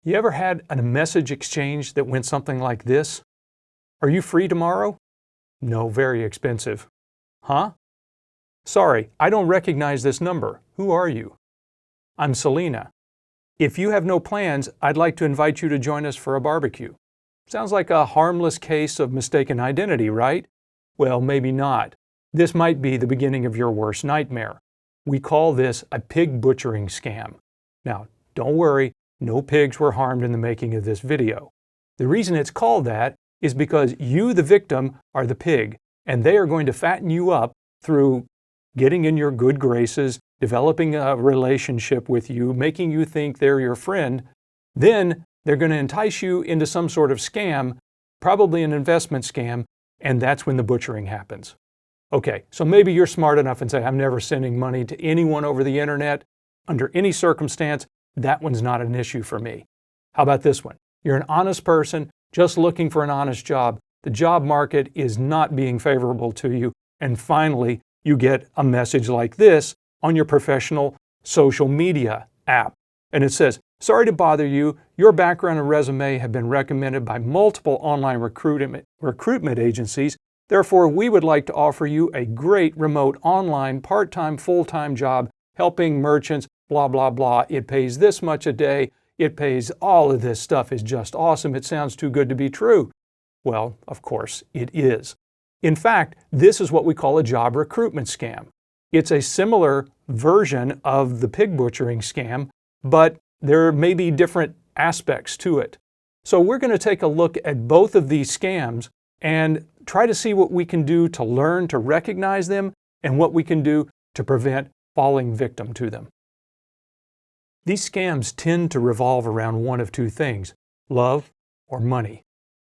You ever had a message exchange that went something like this? Are you free tomorrow? No, very expensive. Huh? Sorry, I don't recognize this number. Who are you? I'm Selena. If you have no plans, I'd like to invite you to join us for a barbecue. Sounds like a harmless case of mistaken identity, right? Well, maybe not. This might be the beginning of your worst nightmare. We call this a pig butchering scam. Now, don't worry, no pigs were harmed in the making of this video. The reason it's called that is because you, the victim, are the pig, and they are going to fatten you up through getting in your good graces, developing a relationship with you, making you think they're your friend. Then they're going to entice you into some sort of scam, probably an investment scam, and that's when the butchering happens. Okay, so maybe you're smart enough and say, I'm never sending money to anyone over the internet. Under any circumstance, that one's not an issue for me. How about this one? You're an honest person, just looking for an honest job. The job market is not being favorable to you, and finally, you get a message like this on your professional social media app. And it says, sorry to bother you, your background and resume have been recommended by multiple online recruitment agencies. Therefore, we would like to offer you a great remote online part-time, full-time job helping merchants, blah, blah, blah. It pays this much a day. It pays all of this stuff is just awesome. It sounds too good to be true. Well, of course, it is. In fact, this is what we call a job recruitment scam. It's a similar version of the pig butchering scam, but there may be different aspects to it. So we're going to take a look at both of these scams and try to see what we can do to learn to recognize them and what we can do to prevent falling victim to them. These scams tend to revolve around one of two things, love or money,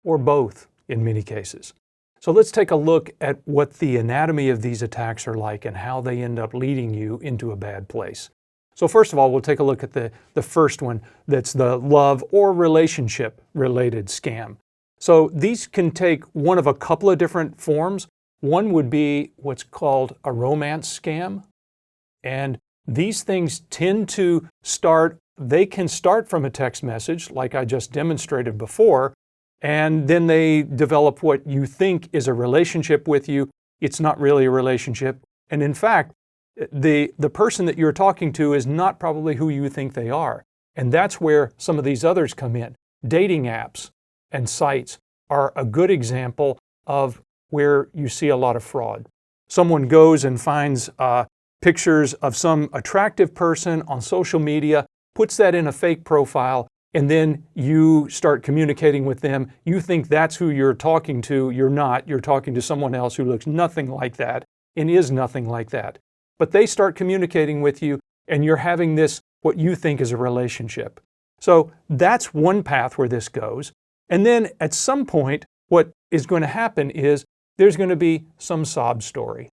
or both in many cases. So let's take a look at what the anatomy of these attacks are like and how they end up leading you into a bad place. So first of all, we'll take a look at the first one, that's the love or relationship related scam. So these can take one of a couple of different forms. One would be what's called a romance scam. And these things tend to they can start from a text message, like I just demonstrated before, and then they develop what you think is a relationship with you. It's not really a relationship. And in fact, the person that you're talking to is not probably who you think they are. And that's where some of these others come in. Dating apps and sites are a good example of where you see a lot of fraud. Someone goes and finds pictures of some attractive person on social media, puts that in a fake profile, and then you start communicating with them. You think that's who you're talking to. You're not. You're talking to someone else who looks nothing like that and is nothing like that. But they start communicating with you, and you're having this, what you think is a relationship. So that's one path where this goes. And then at some point, what is going to happen is there's going to be some sob story.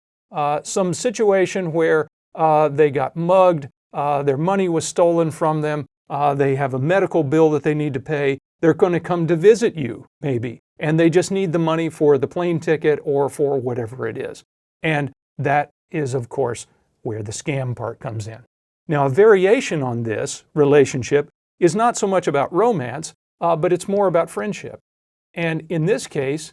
Some situation where they got mugged, their money was stolen from them, they have a medical bill that they need to pay, they're going to come to visit you, maybe, and they just need the money for the plane ticket or for whatever it is. And that is, of course, where the scam part comes in. Now, a variation on this relationship is not so much about romance, but it's more about friendship. And in this case,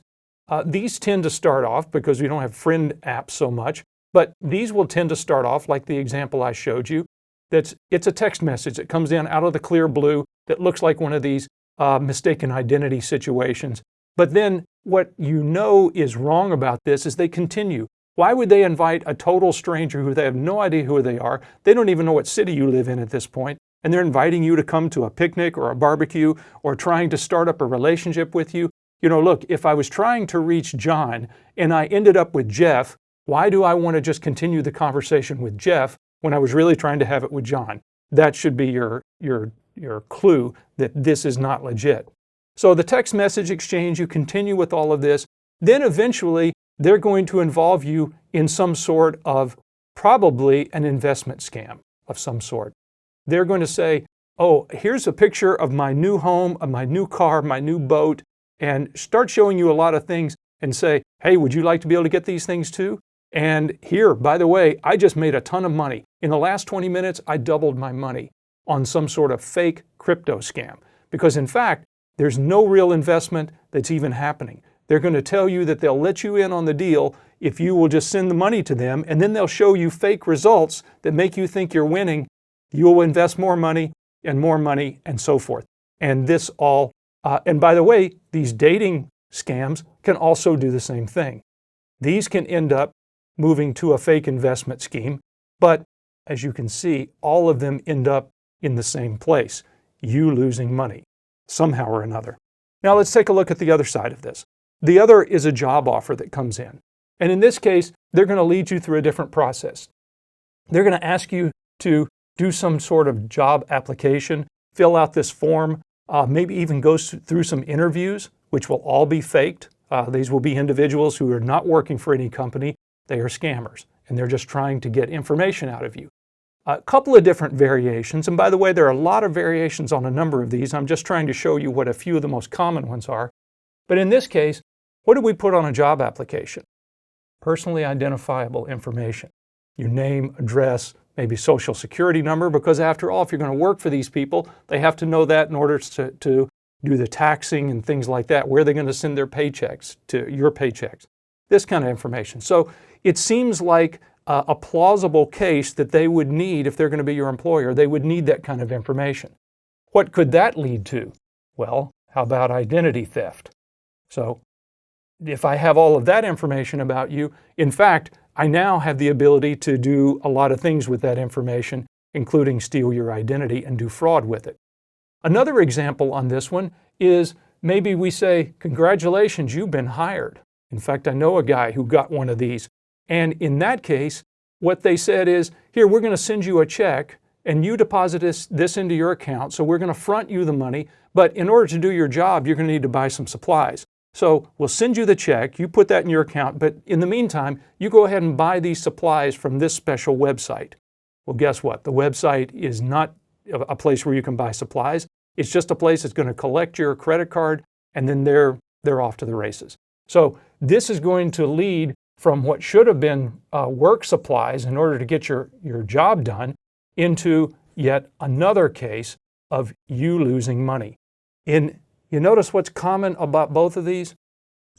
these tend to start off, because we don't have friend apps so much, but these will tend to start off like the example I showed you. It's a text message that comes in out of the clear blue that looks like one of these mistaken identity situations. But then what you know is wrong about this is they continue. Why would they invite a total stranger who they have no idea who they are? They don't even know what city you live in at this point, and they're inviting you to come to a picnic or a barbecue or trying to start up a relationship with you. You know, look, if I was trying to reach John and I ended up with Jeff, why do I want to just continue the conversation with Jeff when I was really trying to have it with John? That should be your clue that this is not legit. So the text message exchange, you continue with all of this. Then eventually they're going to involve you in some sort of probably an investment scam of some sort. They're going to say, oh, here's a picture of my new home, of my new car, my new boat, and start showing you a lot of things and say, hey, would you like to be able to get these things too? And here, by the way, I just made a ton of money. In the last 20 minutes, I doubled my money on some sort of fake crypto scam. because in fact, there's no real investment that's even happening. They're going to tell you that they'll let you in on the deal if you will just send the money to them, and then they'll show you fake results that make you think you're winning. You will invest more money, and so forth. And this all, and by the way, these dating scams can also do the same thing. These can end up moving to a fake investment scheme, but as you can see, all of them end up in the same place, you losing money somehow or another. Now let's take a look at the other side of this. The other is a job offer that comes in. And in this case, they're going to lead you through a different process. They're going to ask you to do some sort of job application, fill out this form, maybe even go through some interviews, which will all be faked. These will be individuals who are not working for any company. They are scammers, and they're just trying to get information out of you. A couple of different variations, and by the way, there are a lot of variations on a number of these. I'm just trying to show you what a few of the most common ones are. But in this case, what do we put on a job application? Personally identifiable information. Your name, address, maybe social security number, because after all, if you're going to work for these people, they have to know that in order to do the taxing and things like that, where they're going to send their paychecks to your paychecks, this kind of information. So it seems like a plausible case that they would need, if they're going to be your employer, they would need that kind of information. What could that lead to? Well, how about identity theft? So if I have all of that information about you, in fact, I now have the ability to do a lot of things with that information, including steal your identity and do fraud with it. Another example on this one is maybe we say, congratulations, you've been hired. In fact, I know a guy who got one of these. And in that case, what they said is, here, we're going to send you a check and you deposit this into your account. So we're going to front you the money. But in order to do your job, you're going to need to buy some supplies. So we'll send you the check, you put that in your account, but in the meantime, you go ahead and buy these supplies from this special website. Well, guess what? The website is not a place where you can buy supplies. It's just a place that's going to collect your credit card, and then they're off to the races. So this is going to lead from what should have been work supplies in order to get your job done into yet another case of you losing money. You notice what's common about both of these?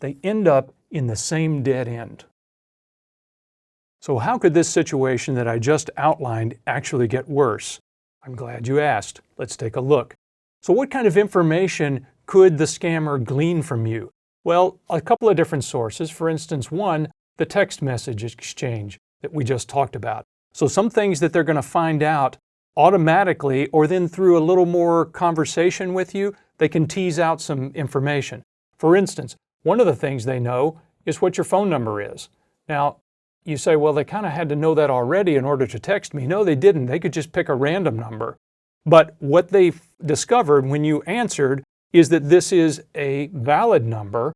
They end up in the same dead end. So how could this situation that I just outlined actually get worse? I'm glad you asked. Let's take a look. So what kind of information could the scammer glean from you? Well, a couple of different sources. For instance, one, the text message exchange that we just talked about. So some things that they're going to find out automatically, or then through a little more conversation with you, they can tease out some information. For instance, one of the things they know is what your phone number is. Now, you say, well, they kind of had to know that already in order to text me. No, they didn't. They could just pick a random number. But what they discovered when you answered is that this is a valid number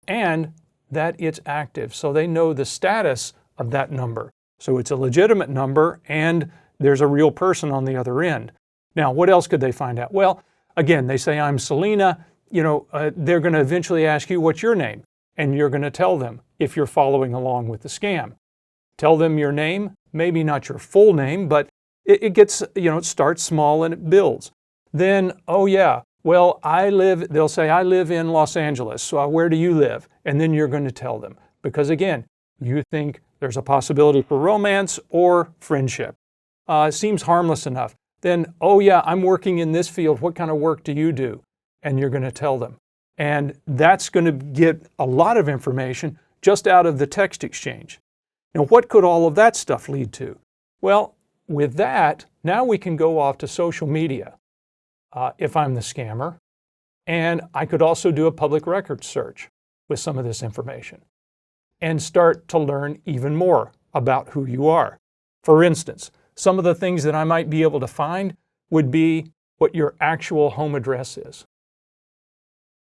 and that it's active. So they know the status of that number. So it's a legitimate number and there's a real person on the other end. Now, what else could they find out? Well, again, they say, I'm Selena. They're going to eventually ask you, what's your name? And you're going to tell them if you're following along with the scam. Tell them your name, maybe not your full name, but it gets, it starts small and it builds. Then, oh yeah, well, they'll say, I live in Los Angeles. So where do you live? And then you're going to tell them. Because again, you think there's a possibility for romance or friendship. It seems harmless enough. Then, oh yeah, I'm working in this field. What kind of work do you do? And you're going to tell them. And that's going to get a lot of information just out of the text exchange. Now, what could all of that stuff lead to? Well, with that, now we can go off to social media if I'm the scammer. And I could also do a public records search with some of this information and start to learn even more about who you are. For instance, some of the things that I might be able to find would be what your actual home address is.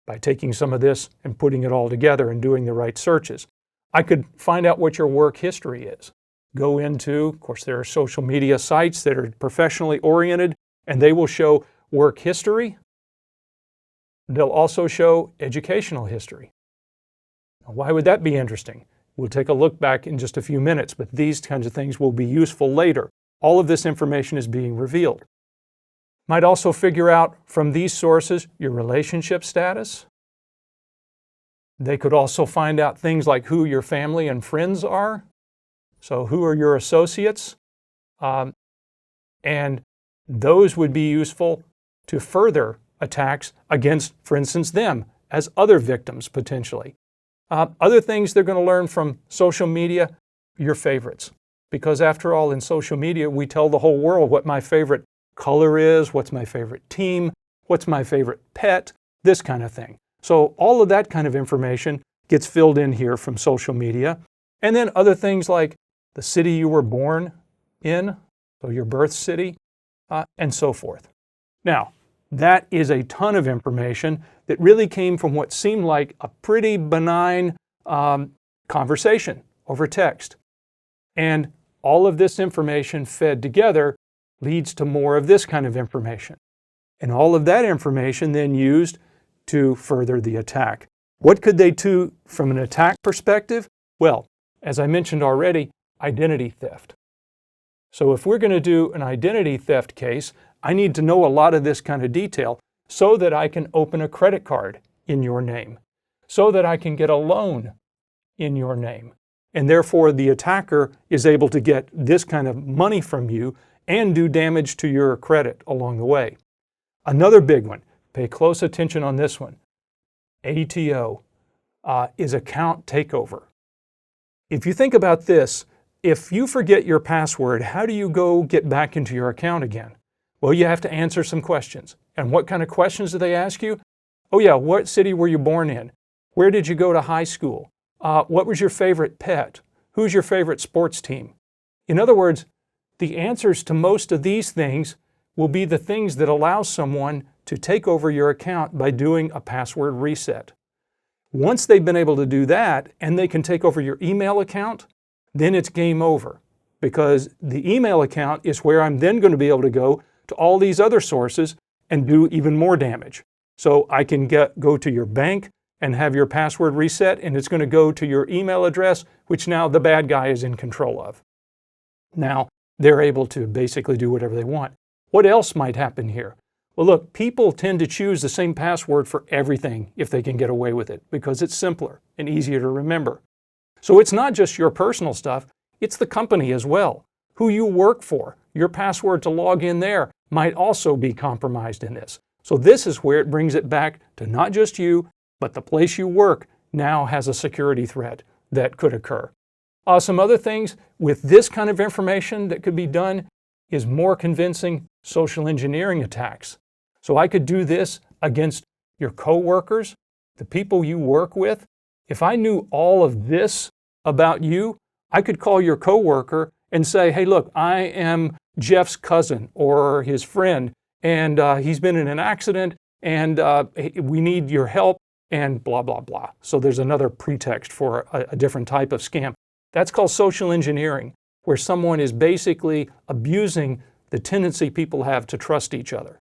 By taking some of this and putting it all together and doing the right searches, I could find out what your work history is. Go into, of course, there are social media sites that are professionally oriented, and they will show work history. They'll also show educational history. Now, why would that be interesting? We'll take a look back in just a few minutes, but these kinds of things will be useful later. All of this information is being revealed. Might also figure out from these sources your relationship status. They could also find out things like who your family and friends are. So who are your associates? And those would be useful to further attacks against, for instance, them as other victims potentially. Other things they're going to learn from social media, your favorites. Because after all, in social media, we tell the whole world what my favorite color is, what's my favorite team, what's my favorite pet, this kind of thing. So all of that kind of information gets filled in here from social media. And then other things like the city you were born in, so your birth city, and so forth. Now, that is a ton of information that really came from what seemed like a pretty benign conversation over text. And all of this information fed together leads to more of this kind of information. And all of that information then used to further the attack. What could they do from an attack perspective? Well, as I mentioned already, identity theft. So if we're going to do an identity theft case, I need to know a lot of this kind of detail so that I can open a credit card in your name, so that I can get a loan in your name. And therefore, the attacker is able to get this kind of money from you and do damage to your credit along the way. Another big one, pay close attention on this one, ATO, is account takeover. If you think about this, if you forget your password, how do you go get back into your account again? Well, you have to answer some questions. And what kind of questions do they ask you? Oh yeah, what city were you born in? Where did you go to high school? What was your favorite pet? Who's your favorite sports team? In other words, the answers to most of these things will be the things that allow someone to take over your account by doing a password reset. Once they've been able to do that and they can take over your email account, then it's game over, because the email account is where I'm then going to be able to go to all these other sources and do even more damage. So I can go to your bank and have your password reset, and it's going to go to your email address, which now the bad guy is in control of. Now, they're able to basically do whatever they want. What else might happen here? Well, look, people tend to choose the same password for everything if they can get away with it, because it's simpler and easier to remember. So it's not just your personal stuff, it's the company as well. Who you work for, your password to log in there might also be compromised in this. So this is where it brings it back to not just you, but the place you work now has a security threat that could occur. Some other things with this kind of information that could be done is more convincing social engineering attacks. So I could do this against your coworkers, the people you work with. If I knew all of this about you, I could call your coworker and say, hey, look, I am Jeff's cousin or his friend, and he's been in an accident, and we need your help, and blah, blah, blah. So there's another pretext for a different type of scam. That's called social engineering, where someone is basically abusing the tendency people have to trust each other.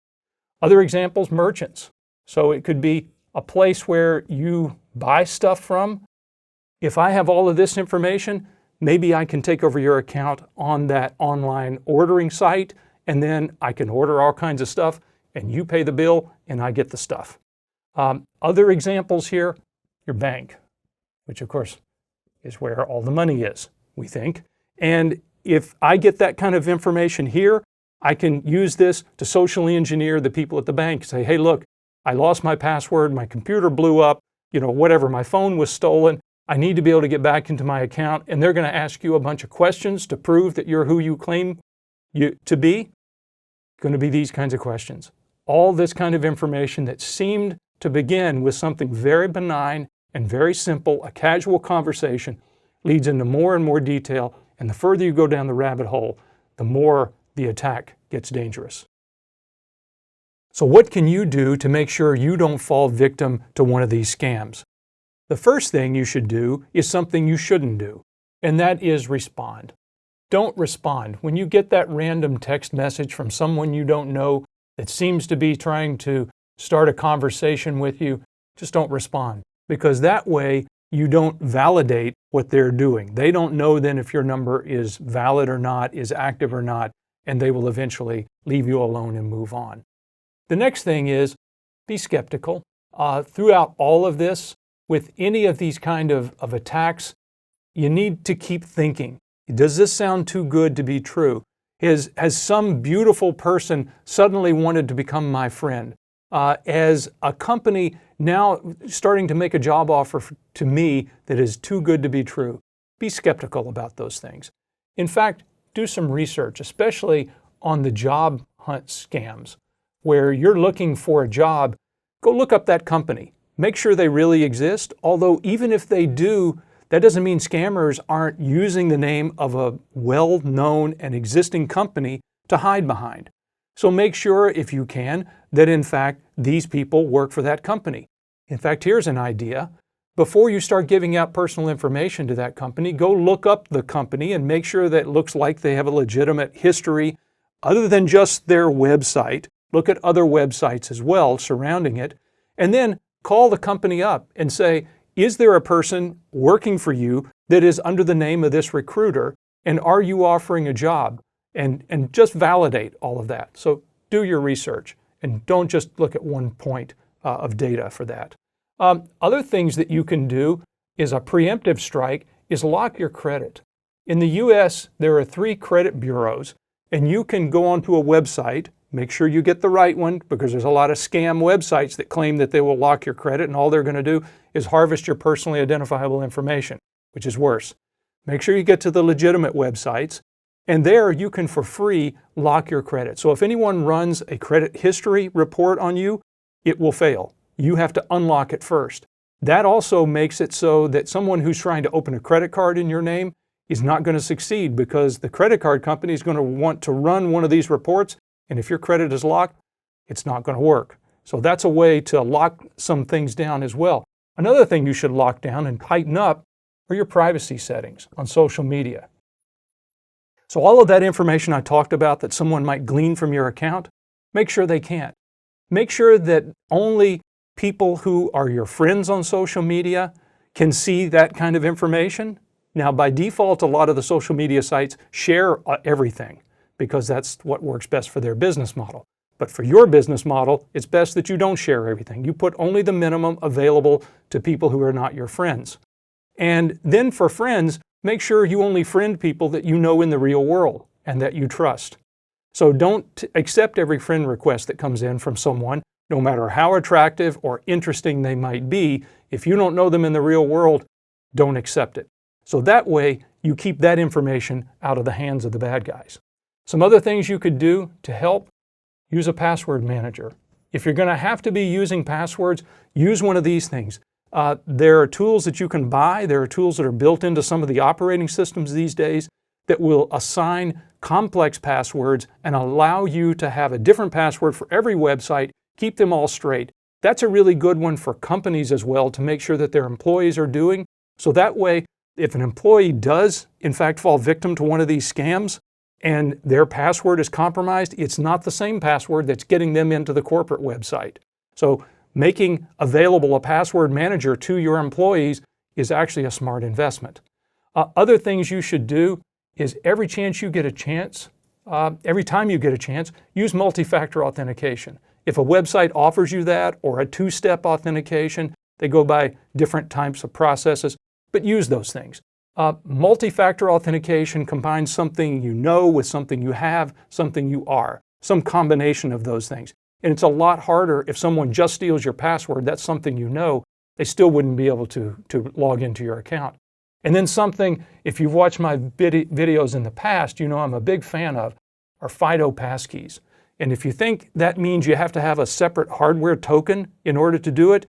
Other examples, merchants. So it could be a place where you buy stuff from. If I have all of this information, maybe I can take over your account on that online ordering site, and then I can order all kinds of stuff, and you pay the bill, and I get the stuff. Other examples here, your bank, which of course is where all the money is, we think. And if I get that kind of information here, I can use this to socially engineer the people at the bank. Say, hey, look, I lost my password, my computer blew up, whatever, my phone was stolen. I need to be able to get back into my account, and they're going to ask you a bunch of questions to prove that you're who you claim you to be. Going to be these kinds of questions. All this kind of information that seemed to begin with something very benign and very simple, a casual conversation, leads into more and more detail, and the further you go down the rabbit hole, the more the attack gets dangerous. So what can you do to make sure you don't fall victim to one of these scams? The first thing you should do is something you shouldn't do, and that is respond. Don't respond. When you get that random text message from someone you don't know that seems to be trying to start a conversation with you, just don't respond, because that way you don't validate what they're doing. They don't know then if your number is valid or not, is active or not, and they will eventually leave you alone and move on. The next thing is be skeptical. Throughout all of this, with any of these kind of attacks, you need to keep thinking. Does this sound too good to be true? Has some beautiful person suddenly wanted to become my friend? As a company now starting to make a job offer to me that is too good to be true? Be skeptical about those things. In fact, do some research, especially on the job hunt scams, where you're looking for a job. Go look up that company. Make sure they really exist, although even if they do, that doesn't mean scammers aren't using the name of a well-known and existing company to hide behind. So make sure, if you can, that in fact these people work for that company. In fact, here's an idea. Before you start giving out personal information to that company, go look up the company and make sure that it looks like they have a legitimate history other than just their website. Look at other websites as well surrounding it, and then call the company up and say, is there a person working for you that is under the name of this recruiter, and are you offering a job? And just validate all of that. So do your research and don't just look at one point of data for that. Other things that you can do is a preemptive strike is lock your credit. In the US, there are 3 credit bureaus, and you can go onto a website, make sure you get the right one, because there's a lot of scam websites that claim that they will lock your credit, and all they're going to do is harvest your personally identifiable information, which is worse. Make sure you get to the legitimate websites, and there you can, for free, lock your credit. So if anyone runs a credit history report on you, it will fail. You have to unlock it first. That also makes it so that someone who's trying to open a credit card in your name is not going to succeed, because the credit card company is going to want to run one of these reports, and if your credit is locked, it's not going to work. So that's a way to lock some things down as well. Another thing you should lock down and tighten up are your privacy settings on social media. So all of that information I talked about that someone might glean from your account, make sure they can't. Make sure that only people who are your friends on social media can see that kind of information. Now, by default, a lot of the social media sites share everything because that's what works best for their business model. But for your business model, it's best that you don't share everything. You put only the minimum available to people who are not your friends. And then for friends, make sure you only friend people that you know in the real world and that you trust. So don't accept every friend request that comes in from someone, no matter how attractive or interesting they might be. If you don't know them in the real world, don't accept it. So that way, you keep that information out of the hands of the bad guys. Some other things you could do to help: use a password manager. If you're going to have to be using passwords, use one of these things. There are tools that you can buy. There are tools that are built into some of the operating systems these days that will assign complex passwords and allow you to have a different password for every website, keep them all straight. That's a really good one for companies as well, to make sure that their employees are doing. So that way, if an employee does in fact fall victim to one of these scams and their password is compromised, it's not the same password that's getting them into the corporate website. So making available a password manager to your employees is actually a smart investment. Other things you should do is every time you get a chance, use multi-factor authentication. If a website offers you that, or a two-step authentication, they go by different types of processes, but use those things. Multi-factor authentication combines something you know with something you have, something you are, some combination of those things. And it's a lot harder if someone just steals your password. That's something you know. They still wouldn't be able to log into your account. And then something, if you've watched my videos in the past, you know I'm a big fan of, are FIDO passkeys. And if you think that means you have to have a separate hardware token in order to do it,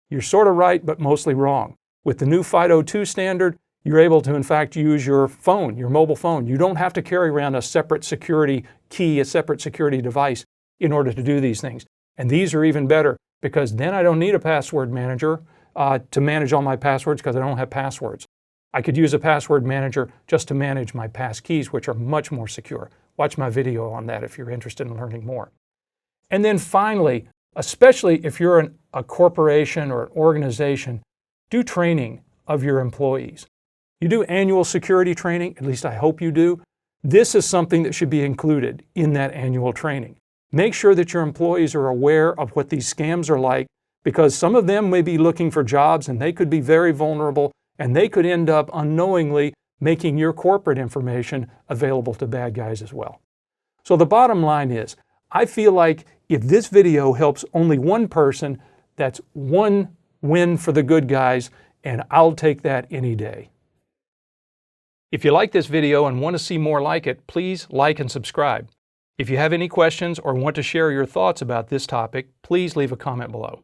you're sort of right, but mostly wrong. With the new FIDO 2 standard, you're able to in fact use your phone, your mobile phone. You don't have to carry around a separate security key, a separate security device in order to do these things. And these are even better, because then I don't need a password manager to manage all my passwords, because I don't have passwords. I could use a password manager just to manage my passkeys, which are much more secure. Watch my video on that if you're interested in learning more. And then finally, especially if you're a corporation or an organization, do training of your employees. You do annual security training, at least I hope you do. This is something that should be included in that annual training. Make sure that your employees are aware of what these scams are like, because some of them may be looking for jobs and they could be very vulnerable, and they could end up unknowingly making your corporate information available to bad guys as well. So the bottom line is, I feel like if this video helps only one person, that's one win for the good guys, and I'll take that any day. If you like this video and want to see more like it, please like and subscribe. If you have any questions or want to share your thoughts about this topic, please leave a comment below.